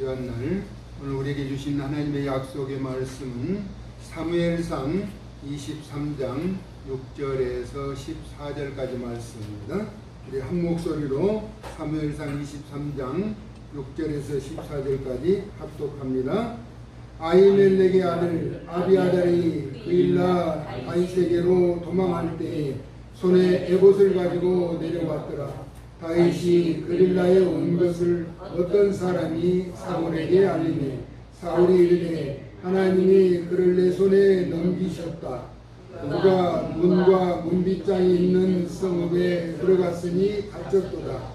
귀한 날 오늘 우리에게 주신 하나님의 약속의 말씀은 사무엘상 23장 6절에서 14절까지 말씀입니다. 우리 한 목소리로 사무엘상 23장 6절에서 14절까지 합독합니다. 아히멜렉의 아들 아비아달이 그일라 다윗에게로 도망할 때에 손에 에봇을 가지고 내려왔더라. 다윗이 그릴라에 온 것을 어떤 사람이 사울에게 알리매 사울이 이르되 하나님이 그를 내 손에 넘기셨다. 그가 문과 문빗장이 있는 성읍에 들어갔으니 갇혔도다.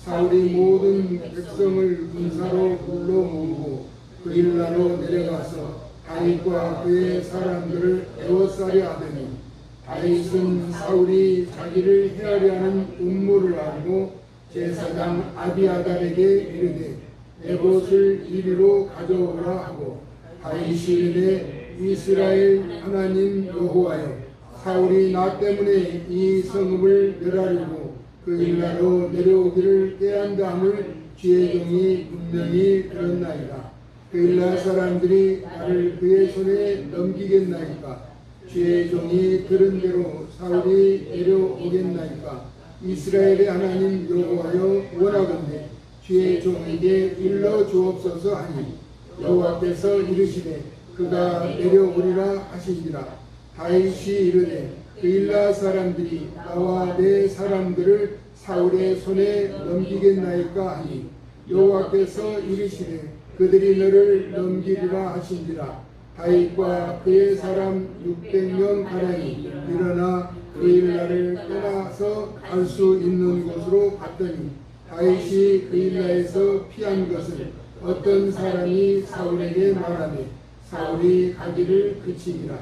사울이 모든 백성을 군사로 불러 모으고 그일라로 내려가서 다윗과 그의 사람들을 에워싸려 하더니 다윗은 사울이 자기를 해하려 하는 음모를 알고 제사장 아비아달에게 이르되 에봇을 이리로 가져오라 하고 다윗이 이르되 이스라엘 하나님 여호와여 사울이 나 때문에 이 성읍을 멸하려고 그일라로 내려오기를 꾀한다함을 주의 종이 분명히 들었나이다. 그일라 사람들이 나를 그의 손에 넘기겠나이까? 주의 종이 들은 대로 사울이 내려오겠나이까? 이스라엘의 하나님 여호와여 원하건대 주의 종에게 일러 주옵소서 하니 여호와께서 이르시되 그가 내려오리라 하시니라. 다윗이 이르되 그일라 사람들이 나와 내 사람들을 사울의 손에 넘기겠나이까 하니 여호와께서 이르시되 그들이 너를 넘기리라 하신지라. 다윗과 그의 사람 600명 가량이 일어나 그일라를 떠나서 갈 수 있는 곳으로 갔더니 다윗이 그일라에서 피한 것을 어떤 사람이 사울에게 말하매 사울이 가기를 그치니라.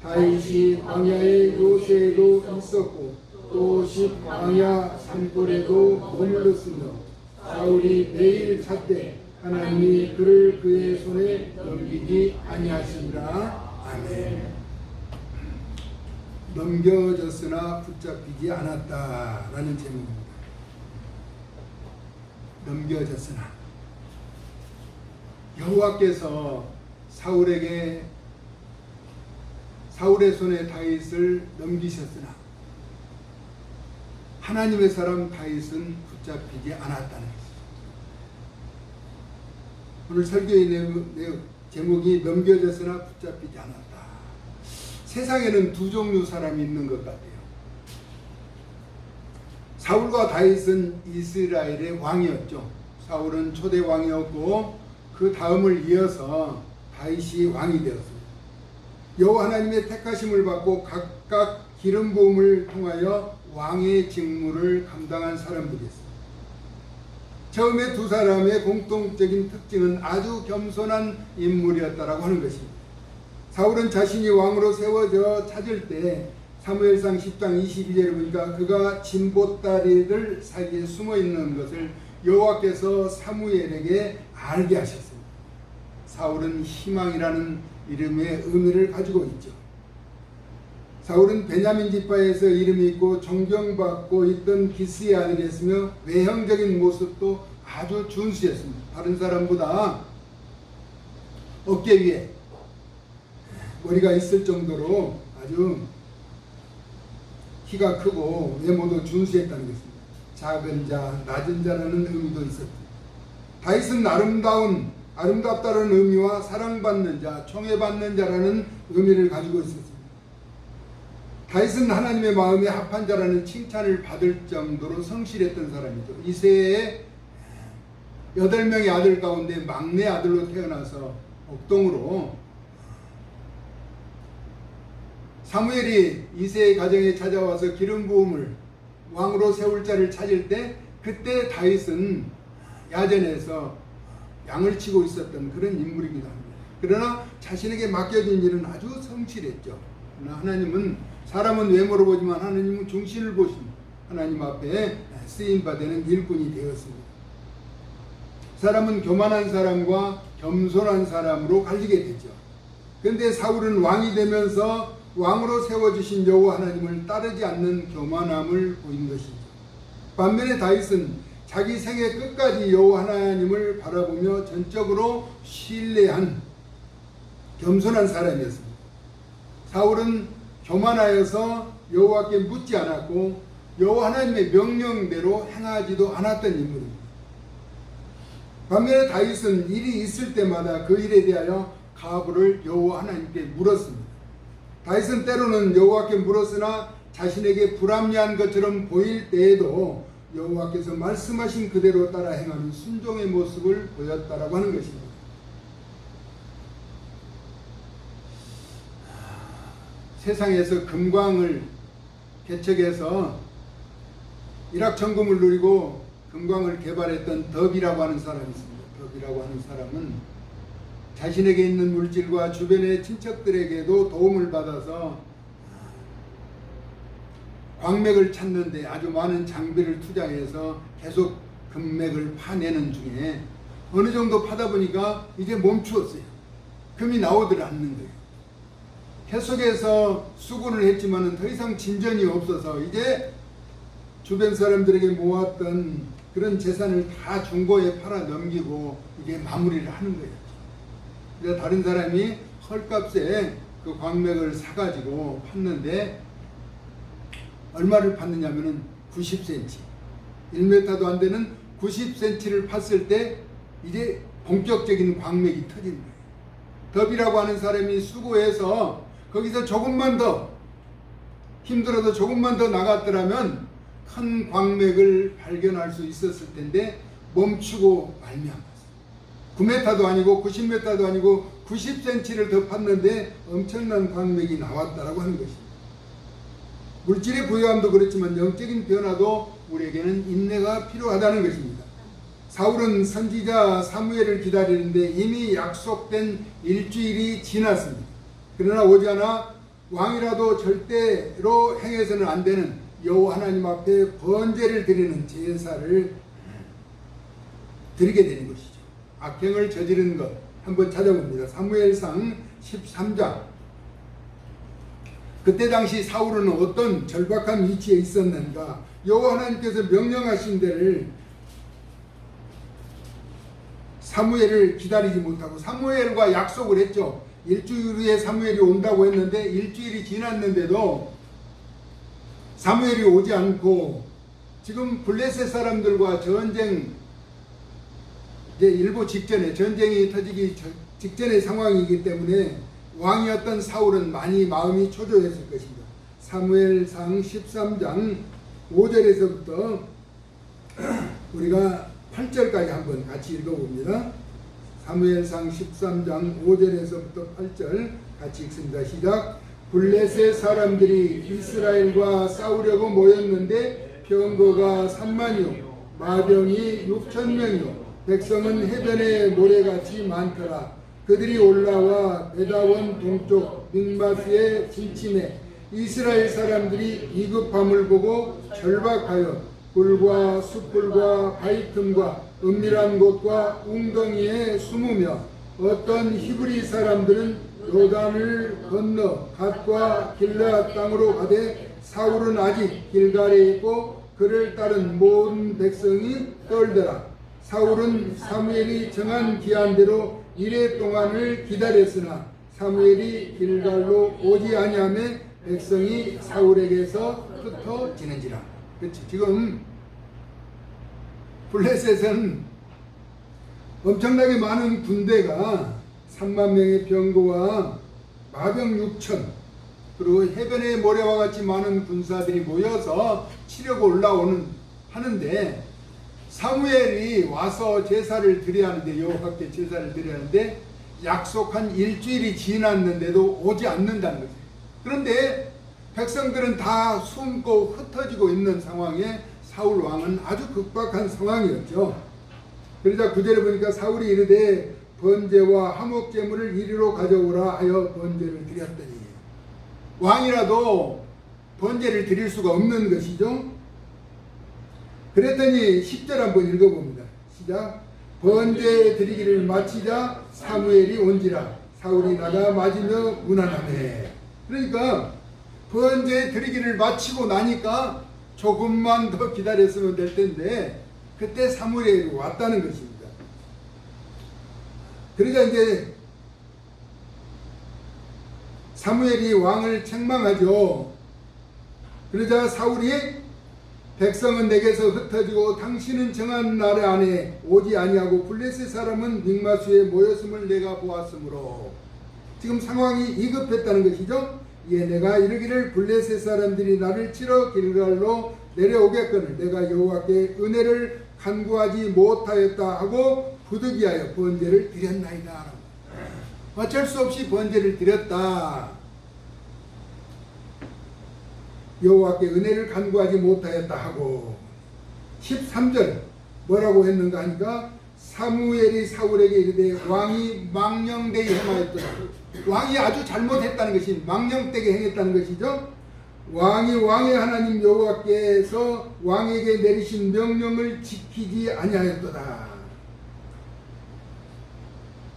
다윗이 광야의 요새에도 있었고 또 십 광야 산골에도 머물렀으며 사울이 매일 찾되 하나님이 그를 그의 손에 넘기지 아니하시니라. 아멘. 넘겨졌으나 붙잡히지 않았다라는 제목입니다. 넘겨졌으나 여호와께서 사울의 손에 다윗을 넘기셨으나 하나님의 사람 다윗은 붙잡히지 않았다는 것입니다. 오늘 설교의 제목이 넘겨졌으나 붙잡히지 않았다. 세상에는 두 종류 사람이 있는 것 같아요. 사울과 다윗은 이스라엘의 왕이었죠. 사울은 초대 왕이었고 그 다음을 이어서 다윗이 왕이 되었습니다. 여호와 하나님의 택하심을 받고 각각 기름 부음을 통하여 왕의 직무를 감당한 사람들이었습니다. 처음에 두 사람의 공통적인 특징은 아주 겸손한 인물이었다라고 하는 것입니다. 사울은 자신이 왕으로 세워져 찾을 때 사무엘상 10장 22절에 보니까 그가 진보다리들 사이에 숨어 있는 것을 여호와께서 사무엘에게 알게 하셨습니다. 사울은 희망이라는 이름의 의미를 가지고 있죠. 사울은 베냐민 지파에서 이름이 있고 존경받고 있던 기스의 아들이었으며 외형적인 모습도 아주 준수했습니다. 다른 사람보다 어깨 위에 머리가 있을 정도로 아주 키가 크고 외모도 준수했다는 것입니다. 작은 자, 낮은 자라는 의미도 있었습니다. 다윗은 아름답다는 의미와 사랑받는 자, 총애받는 자라는 의미를 가지고 있었습니다. 다윗은 하나님의 마음에 합한 자라는 칭찬을 받을 정도로 성실했던 사람이죠. 이새의 8명의 아들 가운데 막내 아들로 태어나서 옥동으로 사무엘이 이새의 가정에 찾아와서 기름 부음을 왕으로 세울 자를 찾을 때 그때 다윗은 야전에서 양을 치고 있었던 그런 인물이기도 합니다. 그러나 자신에게 맡겨진 일은 아주 성실했죠. 그러나 하나님은 사람은 외모로 보지만 하나님은 중심을 보십니다. 하나님 앞에 쓰임받는 일꾼이 되었습니다. 사람은 교만한 사람과 겸손한 사람으로 갈리게 되죠. 그런데 사울은 왕이 되면서 왕으로 세워주신 여호와 하나님을 따르지 않는 교만함을 보인 것이죠. 반면에 다윗은 자기 생애 끝까지 여호와 하나님을 바라보며 전적으로 신뢰한 겸손한 사람이었습니다. 사울은 교만하여서 여호와께 묻지 않았고 여호와 하나님의 명령대로 행하지도 않았던 인물입니다. 반면에 다윗은 일이 있을 때마다 그 일에 대하여 가부를 여호와 하나님께 물었습니다. 다윗은 때로는 여호와께 물었으나 자신에게 불합리한 것처럼 보일 때에도 여호와께서 말씀하신 그대로 따라 행하는 순종의 모습을 보였다라고 하는 것입니다. 세상에서 금광을 개척해서 일확천금을 누리고 금광을 개발했던 덥이라고 하는 사람이 있습니다. 덥이라고 하는 사람은 자신에게 있는 물질과 주변의 친척들에게도 도움을 받아서 광맥을 찾는데 아주 많은 장비를 투자해서 계속 금맥을 파내는 중에 어느 정도 파다 보니까 이제 멈추었어요. 금이 나오질 않는 거예요. 계속해서 수군을 했지만 더 이상 진전이 없어서 이제 주변 사람들에게 모았던 그런 재산을 다 중고에 팔아 넘기고 이제 마무리를 하는 거예요. 그래서 다른 사람이 헐값에 그 광맥을 사가지고 팠는데 얼마를 팠느냐면은 90cm, 1m도 안 되는 90cm를 팠을 때 이제 본격적인 광맥이 터진 거예요. 덥이라고 하는 사람이 수고해서 거기서 조금만 더 힘들어도 조금만 더 나갔더라면 큰 광맥을 발견할 수 있었을 텐데 멈추고 말미암았어요. 9m도 아니고 90m도 아니고 90cm를 더 팠는데 엄청난 광맥이 나왔다라고 하는 것입니다. 물질의 부유함도 그렇지만 영적인 변화도 우리에게는 인내가 필요하다는 것입니다. 사울은 선지자 사무엘을 기다리는데 이미 약속된 일주일이 지났습니다. 그러나 오지 않아 왕이라도 절대로 행해서는 안 되는 여호와 하나님 앞에 번제를 드리는 제사를 드리게 되는 것이죠. 악행을 저지른 것 한번 찾아봅니다. 사무엘상 13장. 그때 당시 사울은 어떤 절박한 위치에 있었는가? 여호와 하나님께서 명령하신 데를 사무엘을 기다리지 못하고 사무엘과 약속을 했죠. 일주일 후에 사무엘이 온다고 했는데 일주일이 지났는데도 사무엘이 오지 않고 지금 블레셋 사람들과 전쟁 이제 일부 직전에 전쟁이 터지기 직전의 상황이기 때문에 왕이었던 사울은 많이 마음이 초조했을 것입니다. 사무엘상 13장 5절에서부터 우리가 8절까지 한번 같이 읽어봅니다. 사무엘상 13장 5절에서부터 8절 같이 읽습니다. 시작. 블레셋 사람들이 이스라엘과 싸우려고 모였는데 병거가 3만이요 마병이 6,000명이요 백성은 해변의 모래같이 많더라. 그들이 올라와 베다원 동쪽 믹마스에 진침해 이스라엘 사람들이 이급함을 보고 절박하여 굴과 숯불과 바위 틈과 은밀한 곳과 웅덩이에 숨으며 어떤 히브리 사람들은 요단을 건너 갓과 길르앗 땅으로 가되 사울은 아직 길갈에 있고 그를 따른 모든 백성이 떨더라. 사울은 사무엘이 정한 기한대로 이레 동안을 기다렸으나 사무엘이 길갈로 오지 아니하매 백성이 사울에게서 흩어지는지라. 그렇지. 지금 블레셋은 엄청나게 많은 군대가 3만 명의 병거와 마병 6천 그리고 해변의 모래와 같이 많은 군사들이 모여서 치려고 올라오는 하는데 사무엘이 와서 제사를 드려야 하는데 여호와께 제사를 드려야 하는데 약속한 일주일이 지났는데도 오지 않는다는 거죠. 그런데 백성들은 다 숨고 흩어지고 있는 상황에 사울 왕은 아주 급박한 상황이었죠. 그러자 9절에 보니까 사울이 이르되 번제와 화목제물을 이리로 가져오라 하여 번제를 드렸더니 왕이라도 번제를 드릴 수가 없는 것이죠. 그랬더니 10절 한번 읽어봅니다. 시작. 번제 드리기를 마치자 사무엘이 온지라 사울이 나가 맞으며 무난하네. 그러니까 번제 드리기를 마치고 나니까 조금만 더 기다렸으면 될 텐데 그때 사무엘이 왔다는 것입니다. 그러자 이제 사무엘이 왕을 책망하죠. 그러자 사울이 백성은 내게서 흩어지고 당신은 정한 날 안에 오지 아니하고 블레셋 사람은 믹마수에 모였음을 내가 보았으므로, 지금 상황이 위급했다는 것이죠. 예, 내가 이르기를 블레셋 사람들이 나를 치러 길갈로 내려오겠거늘 내가 여호와께 은혜를 간구하지 못하였다 하고 부득이하여 번제를 드렸나이다. 어쩔 수 없이 번제를 드렸다. 여호와께 은혜를 간구하지 못하였다 하고 13절 뭐라고 했는가 하니까 사무엘이 사울에게 이르되 왕이 망령되게 행하였더라. 왕이 아주 잘못했다는 것이 망령되게 행했다는 것이죠. 왕이 왕의 하나님 여호와께서 왕에게 내리신 명령을 지키지 아니하였도다.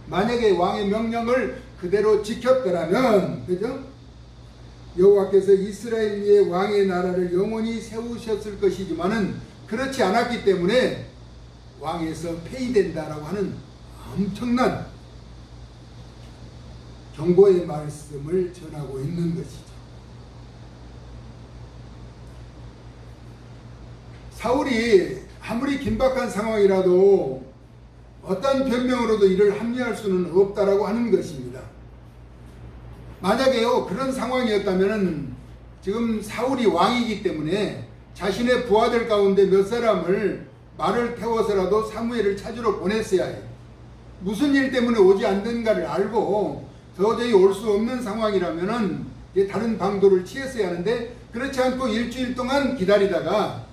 만약에 왕의 명령을 그대로 지켰더라면, 그죠? 여호와께서 이스라엘 위에 왕의 나라를 영원히 세우셨을 것이지만은 그렇지 않았기 때문에 왕에서 폐위된다라고 하는 엄청난 경고의 말씀을 전하고 있는 것이죠. 사울이 아무리 긴박한 상황이라도 어떤 변명으로도 이를 합리화할 수는 없다라고 하는 것입니다. 만약에요 그런 상황이었다면 지금 사울이 왕이기 때문에 자신의 부하들 가운데 몇 사람을 말을 태워서라도 사무엘을 찾으러 보냈어야 해요. 무슨 일 때문에 오지 않는가를 알고 도저히 올 수 없는 상황이라면 다른 방도를 취했어야 하는데, 그렇지 않고 일주일 동안 기다리다가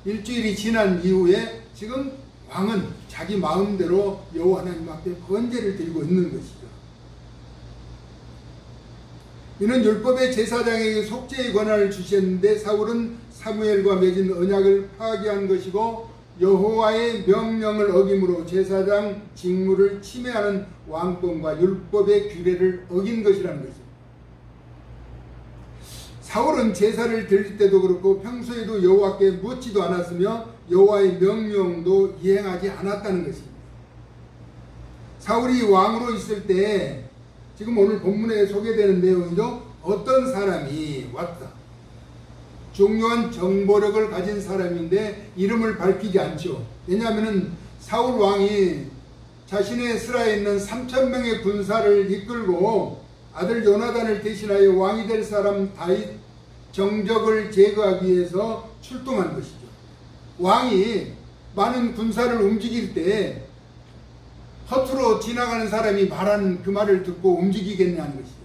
일주일이 지난 이후에 지금 왕은 자기 마음대로 여호와 하나님 앞에 번제를 드리고 있는 것이죠. 이는 율법의 제사장에게 속죄의 권한을 주셨는데 사울은 사무엘과 맺은 언약을 파기한 것이고 여호와의 명령을 어김으로 제사장 직무를 침해하는 왕법과 율법의 규례를 어긴 것이라는 것입니다. 사울은 제사를 드릴 때도 그렇고 평소에도 여호와께 묻지도 않았으며 여호와의 명령도 이행하지 않았다는 것입니다. 사울이 왕으로 있을 때 지금 오늘 본문에 소개되는 내용이죠. 어떤 사람이 왔다. 중요한 정보력을 가진 사람인데 이름을 밝히지 않죠. 왜냐하면 사울 왕이 자신의 스라에 있는 3,000명의 군사를 이끌고 아들 요나단을 대신하여 왕이 될 사람 다윗 정적을 제거하기 위해서 출동한 것이죠. 왕이 많은 군사를 움직일 때 허투루 지나가는 사람이 말하는 그 말을 듣고 움직이겠냐는 것이죠.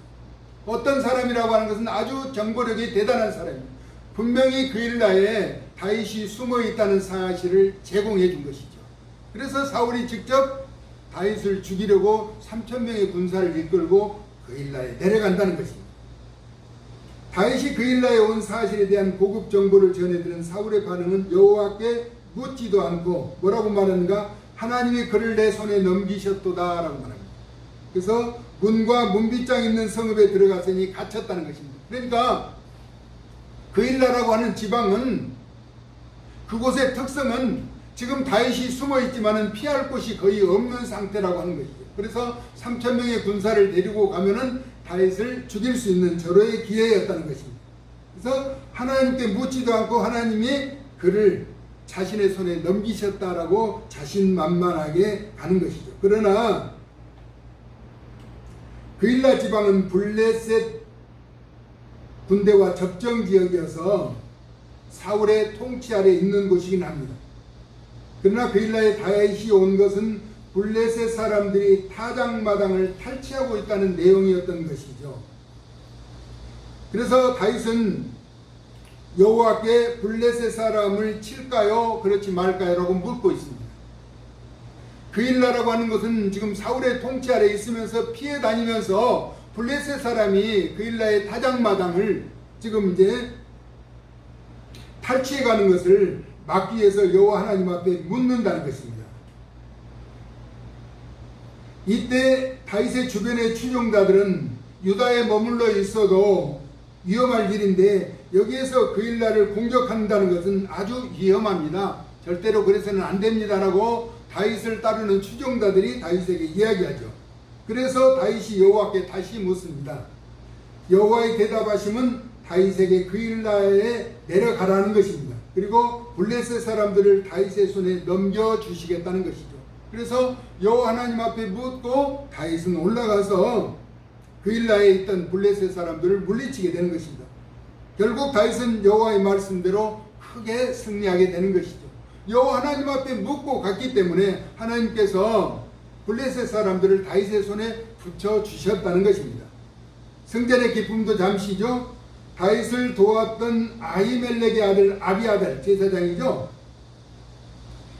어떤 사람이라고 하는 것은 아주 정보력이 대단한 사람입니다. 분명히 그 일나에 다윗이 숨어 있다는 사실을 제공해 준 것이죠. 그래서 사울이 직접 다윗을 죽이려고 3,000명의 군사를 이끌고 그 일나에 내려간다는 것입니다. 다윗이 그 일나에 온 사실에 대한 고급 정보를 전해들은 사울의 반응은 여호와께 묻지도 않고 뭐라고 말하는가? 하나님이 그를 내 손에 넘기셨도다 라고 말합니다. 그래서 문과 문빗장 있는 성읍에 들어갔으니 갇혔다는 것입니다. 그러니까 그 일나라고 하는 지방은, 그곳의 특성은 지금 다윗이 숨어 있지만은 피할 곳이 거의 없는 상태라고 하는 것이죠. 그래서 3,000명의 군사를 데리고 가면은 다윗을 죽일 수 있는 절호의 기회였다는 것입니다. 그래서 하나님께 묻지도 않고 하나님이 그를 자신의 손에 넘기셨다라고 자신만만하게 가는 것이죠. 그러나 그일라 지방은 블레셋 군대와 접경 지역이어서 사울의 통치 아래 있는 곳이긴 합니다. 그러나 그일라에 다윗이 온 것은 블레셋 사람들이 타작마당을 탈취하고 있다는 내용이었던 것이죠. 그래서 다윗은 여호와께 블레셋 사람을 칠까요? 그렇지 말까요? 라고 묻고 있습니다. 그일라라고 하는 것은 지금 사울의 통치 아래 있으면서 피해 다니면서 블레셋 사람이 그일라의 타작마당을 지금 이제 탈취해 가는 것을 막기 위해서 여호와 하나님 앞에 묻는다는 것입니다. 이때 다윗의 주변의 추종자들은 유다에 머물러 있어도 위험할 일인데 여기에서 그일라를 공격한다는 것은 아주 위험합니다. 절대로 그래서는 안 됩니다라고 다윗을 따르는 추종자들이 다윗에게 이야기하죠. 그래서 다윗이 여호와께 다시 묻습니다. 여호와의 대답하심은 다윗에게 그일라에 내려가라는 것입니다. 그리고 블레셋 사람들을 다윗의 손에 넘겨주시겠다는 것이죠. 그래서 여호와 하나님 앞에 묻고 다윗은 올라가서 그일라에 있던 블레셋 사람들을 물리치게 되는 것입니다. 결국 다윗은 여호와의 말씀대로 크게 승리하게 되는 것이죠. 여호와 하나님 앞에 묻고 갔기 때문에 하나님께서 블레셋 사람들을 다윗의 손에 붙여주셨다는 것입니다. 승전의 기쁨도 잠시죠. 다윗을 도왔던 아히멜렉의 아들 아비아달 제사장이죠.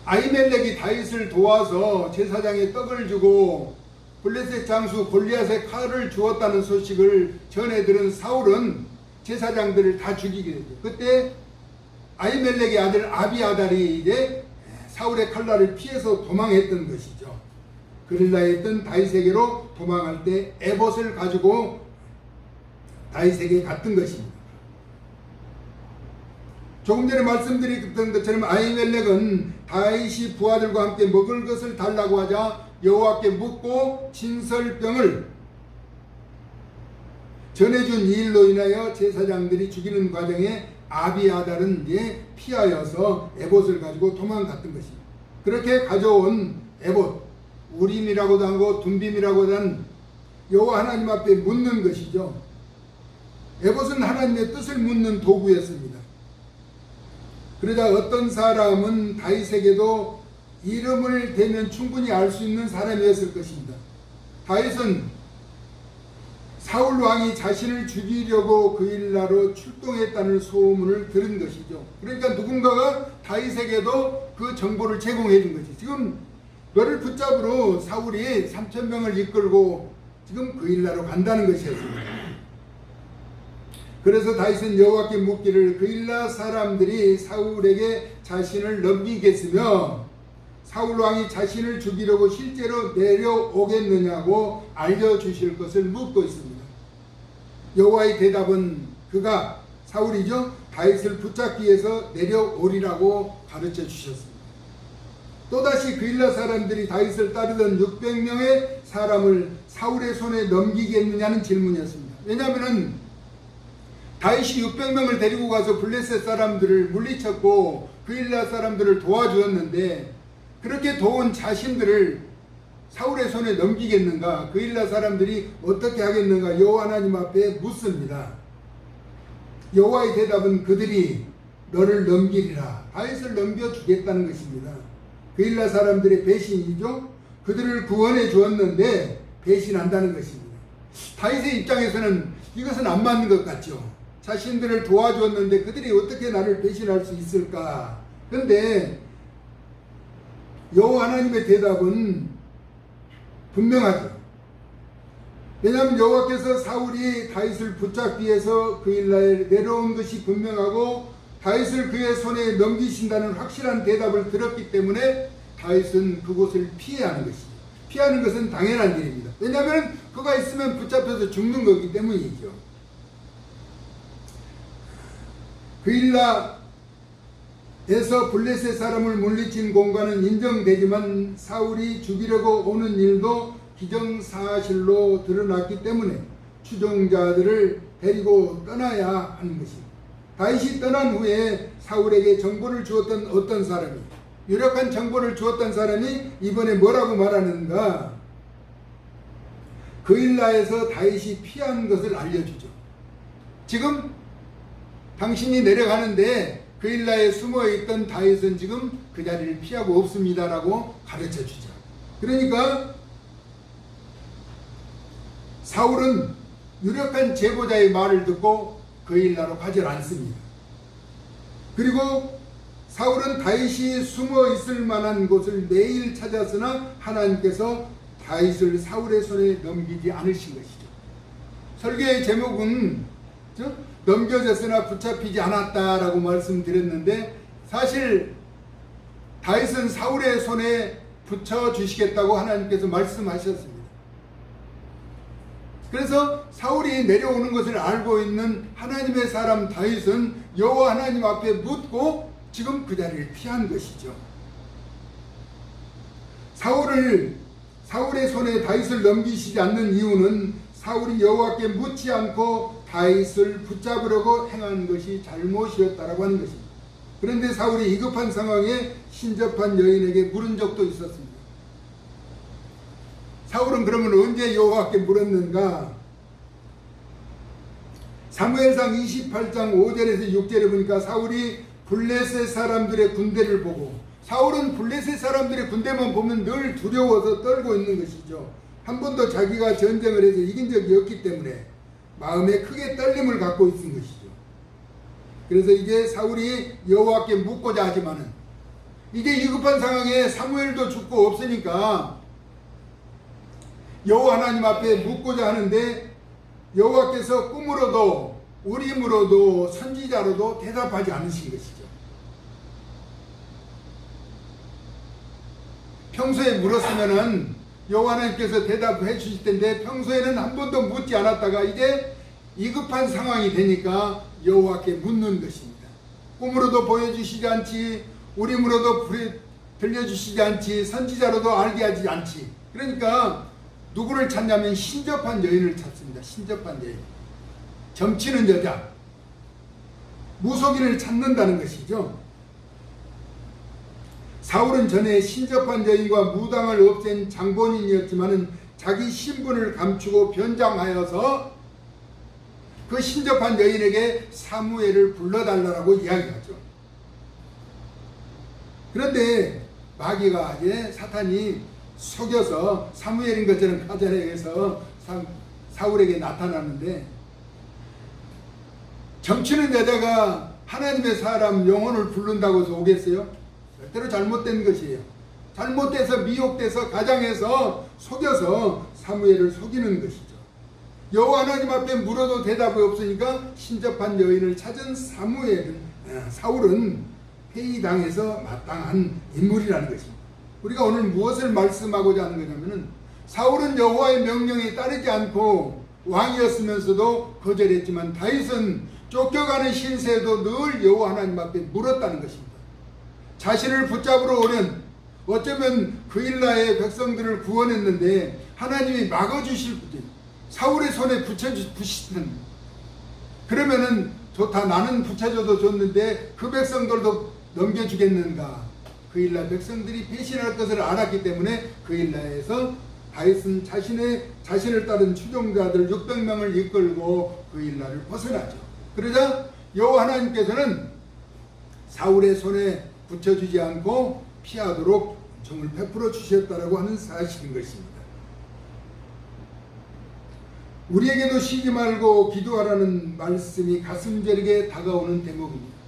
아히멜렉이 다윗을 도와서 제사장에 떡을 주고 블레셋 장수 골리앗의 칼을 주었다는 소식을 전해 들은 사울은 제사장들을 다 죽이게 되죠. 그때 아히멜렉의 아들 아비아달이 이제 사울의 칼날을 피해서 도망했던 것이죠. 그릴라에 있던 다윗에게로 도망할 때 에봇을 가지고 다윗에게 갔던 것입니다. 조금 전에 말씀드렸던 것처럼 아히멜렉은 다윗이 부하들과 함께 먹을 것을 달라고 하자 여호와께 묻고 진설병을 전해준 일로 인하여 제사장들이 죽이는 과정에 아비아달은 이제 피하여서 에봇을 가지고 도망갔던 것입니다. 그렇게 가져온 에봇, 우림이라고도 하고 둠빔이라고도 하는 여호와 하나님 앞에 묻는 것이죠. 에봇은 하나님의 뜻을 묻는 도구였습니다. 그러자 어떤 사람은 다윗에게도 이름을 대면 충분히 알 수 있는 사람이었을 것입니다. 다윗은 사울 왕이 자신을 죽이려고 그일라로 출동했다는 소문을 들은 것이죠. 그러니까 누군가가 다윗에게도 그 정보를 제공해 준 거지. 지금 너를 붙잡으러 사울이 3,000명을 이끌고 지금 그일라로 간다는 것이었습니다. 그래서 다윗은 여호와께 묻기를 그일라 사람들이 사울에게 자신을 넘기겠으며 사울 왕이 자신을 죽이려고 실제로 내려오겠느냐고 알려주실 것을 묻고 있습니다. 여호와의 대답은 그가 사울이죠. 다윗을 붙잡기 위해서 내려오리라고 가르쳐 주셨습니다. 또다시 그일라 사람들이 다윗을 따르던 600명의 사람을 사울의 손에 넘기겠느냐는 질문이었습니다. 왜냐하면 다윗이 600명을 데리고 가서 블레셋 사람들을 물리쳤고 그일라 사람들을 도와주었는데 그렇게 도운 자신들을 사울의 손에 넘기겠는가? 그일라 사람들이 어떻게 하겠는가? 여호와 하나님 앞에 묻습니다. 여호와의 대답은 그들이 너를 넘기리라. 다윗을 넘겨주겠다는 것입니다. 그일라 사람들의 배신이죠. 그들을 구원해 주었는데 배신한다는 것입니다. 다윗의 입장에서는 이것은 안 맞는 것 같죠. 자신들을 도와주었는데 그들이 어떻게 나를 배신할 수 있을까? 그런데 여호와 하나님의 대답은 분명하죠. 왜냐하면 여호와께서 사울이 다윗을 붙잡기 위해서 그일라에 내려온 것이 분명하고 다윗을 그의 손에 넘기신다는 확실한 대답을 들었기 때문에 다윗은 그곳을 피해야 하는 것이죠. 피하는 것은 당연한 일입니다. 왜냐하면 그가 있으면 붙잡혀서 죽는 거기 때문이죠. 그일라에서 블레셋 사람을 물리친 공간은 인정되지만 사울이 죽이려고 오는 일도 기정사실로 드러났기 때문에 추종자들을 데리고 떠나야 하는 것입니다. 다윗이 떠난 후에 사울에게 정보를 주었던 어떤 사람이, 유력한 정보를 주었던 사람이 이번에 뭐라고 말하는가? 그일라에서 다윗이 피한 것을 알려주죠. 지금 당신이 내려가는데 그일라에 숨어있던 다윗은 지금 그 자리를 피하고 없습니다라고 가르쳐주죠. 그러니까 사울은 유력한 제보자의 말을 듣고 그일라로 가지 않습니다. 그리고 사울은 다윗이 숨어 있을 만한 곳을 매일 찾았으나 하나님께서 다윗을 사울의 손에 넘기지 않으신 것이죠. 설교의 제목은 넘겨졌으나 붙잡히지 않았다라고 말씀드렸는데 사실 다윗은 사울의 손에 붙여주시겠다고 하나님께서 말씀하셨습니다. 그래서 사울이 내려오는 것을 알고 있는 하나님의 사람 다윗은 여호와 하나님 앞에 묻고 지금 그 자리를 피한 것이죠. 사울의 손에 다윗을 넘기시지 않는 이유는 사울이 여호와께 묻지 않고 다윗을 붙잡으려고 행한 것이 잘못이었다라고 하는 것입니다. 그런데 사울이 위급한 상황에 신접한 여인에게 물은 적도 있었습니다. 사울은 그러면 언제 여호와께 물었는가? 사무엘상 28장 5절에서 6절에 보니까 사울이 블레셋 사람들의 군대를 보고, 사울은 블레셋 사람들의 군대만 보면 늘 두려워서 떨고 있는 것이죠. 한 번도 자기가 전쟁을 해서 이긴 적이 없기 때문에 마음에 크게 떨림을 갖고 있는 것이죠. 그래서 이제 사울이 여호와께 묻고자 하지만은 이제 위급한 상황에 사무엘도 죽고 없으니까 여호와 하나님 앞에 묻고자 하는데 여호와께서 꿈으로도 우림으로도 선지자로도 대답하지 않으신 것이죠. 평소에 물었으면은 여호와 하나님께서 대답해 주실 텐데 평소에는 한 번도 묻지 않았다가 이제 위급한 상황이 되니까 여호와께 묻는 것입니다. 꿈으로도 보여주시지 않지, 우림으로도 들려주시지 않지, 선지자로도 알게 하지 않지. 그러니까 누구를 찾냐면 신접한 여인을 찾습니다. 신접한 여인, 점치는 여자, 무속인을 찾는다는 것이죠. 사울은 전에 신접한 여인과 무당을 없앤 장본인이었지만 자기 신분을 감추고 변장하여서 그 신접한 여인에게 사무엘을 불러달라고 이야기하죠. 그런데 마귀가 이제 사탄이 속여서 사무엘인 것처럼 가자에게서 사울에게 나타나는데, 점치는 여자가 하나님의 사람 영혼을 부른다고 해서 오겠어요? 절대로 잘못된 것이에요. 잘못돼서 미혹돼서 가장해서 속여서 사무엘을 속이는 것이죠. 여호와 하나님 앞에 물어도 대답이 없으니까 신접한 여인을 찾은 사울은 회의당해서 마땅한 인물이라는 것입니다. 우리가 오늘 무엇을 말씀하고자 하는 거냐면은, 사울은 여호와의 명령에 따르지 않고 왕이었으면서도 거절했지만 다윗은 쫓겨가는 신세에도 늘 여호와 하나님 앞에 물었다는 것입니다. 자신을 붙잡으러 오는, 어쩌면 그 일나의 백성들을 구원했는데 하나님이 막아주실 때 사울의 손에 붙이시는, 그러면은 좋다, 나는 붙여줘도 좋는데 그 백성들도 넘겨주겠는가. 그 일나 백성들이 배신할 것을 알았기 때문에 그 일나에서 다윗은 자신을 따른 추종자들 600명을 이끌고 그 일나를 벗어나죠. 그러자 여호와 하나님께서는 사울의 손에 붙여주지 않고 피하도록 정을 베풀어 주셨다라고 하는 사실인 것입니다. 우리에게도 쉬지 말고 기도하라는 말씀이 가슴 저리게 다가오는 대목입니다.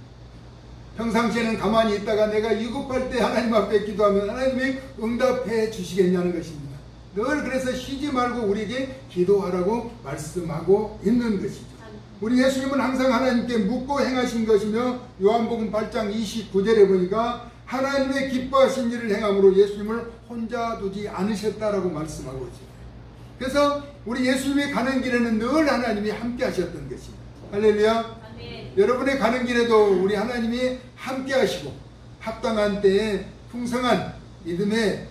평상시에는 가만히 있다가 내가 위급할 때 하나님 앞에 기도하면 하나님이 응답해 주시겠냐는 것입니다. 늘 그래서 쉬지 말고 우리에게 기도하라고 말씀하고 있는 것이죠. 우리 예수님은 항상 하나님께 묻고 행하신 것이며, 요한복음 8장 29절에 보니까 하나님의 기뻐하신 일을 행함으로 예수님을 혼자 두지 않으셨다라고 말씀하고 있습니다. 그래서 우리 예수님이 가는 길에는 늘 하나님이 함께 하셨던 것입니다. 할렐루야. 아멘. 여러분의 가는 길에도 우리 하나님이 함께 하시고 합당한 때에 풍성한 믿음의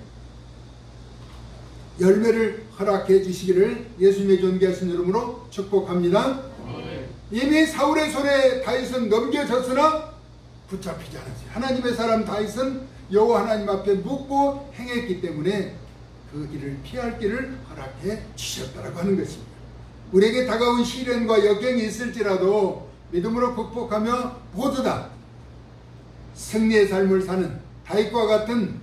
열매를 허락해 주시기를 예수님의 존귀하신 이름으로 축복합니다. 아멘. 이미 사울의 손에 다윗은 넘겨졌으나 붙잡히지 않았어요. 하나님의 사람 다윗은 여호와 하나님 앞에 묻고 행했기 때문에 그 길을 피할 길을 허락해 주셨다라고 하는 것입니다. 우리에게 다가온 시련과 역경이 있을지라도 믿음으로 극복하며 모두 다 승리의 삶을 사는 다윗과 같은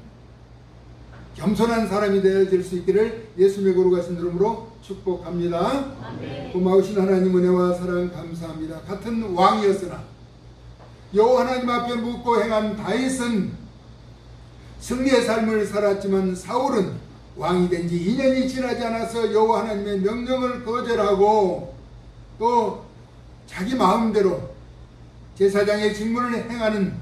겸손한 사람이 되어질 수 있기를 예수님의 거룩하신 이름으로 축복합니다. 아멘. 고마우신 하나님 은혜와 사랑 감사합니다. 같은 왕이었으나 여호와 하나님 앞에 묻고 행한 다윗은 승리의 삶을 살았지만 사울은 왕이 된 지 2년이 지나지 않아서 여호와 하나님의 명령을 거절하고 또 자기 마음대로 제사장의 직무를 행하는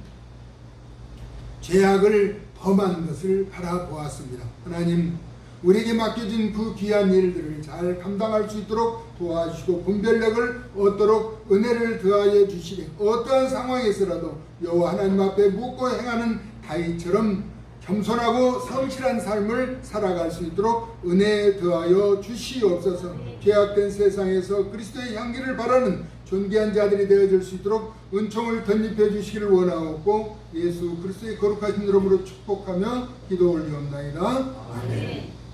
죄악을 범한 것을 바라보았습니다. 하나님, 우리에게 맡겨진 그 귀한 일들을 잘 감당할 수 있도록 도와주시고 분별력을 얻도록 은혜를 더하여 주시되 어떠한 상황에서라도 여호와 하나님 앞에 묻고 행하는 다윗처럼 겸손하고 성실한 삶을 살아갈 수 있도록 은혜 더하여 주시옵소서. 죄악된 세상에서 그리스도의 향기를 바라는 존귀한 자들이 되어질 수 있도록 은총을 덧입혀 주시기를 원하옵고 예수 그리스도의 거룩하신 이름으로 축복하며 기도 올리옵나이다. 아멘.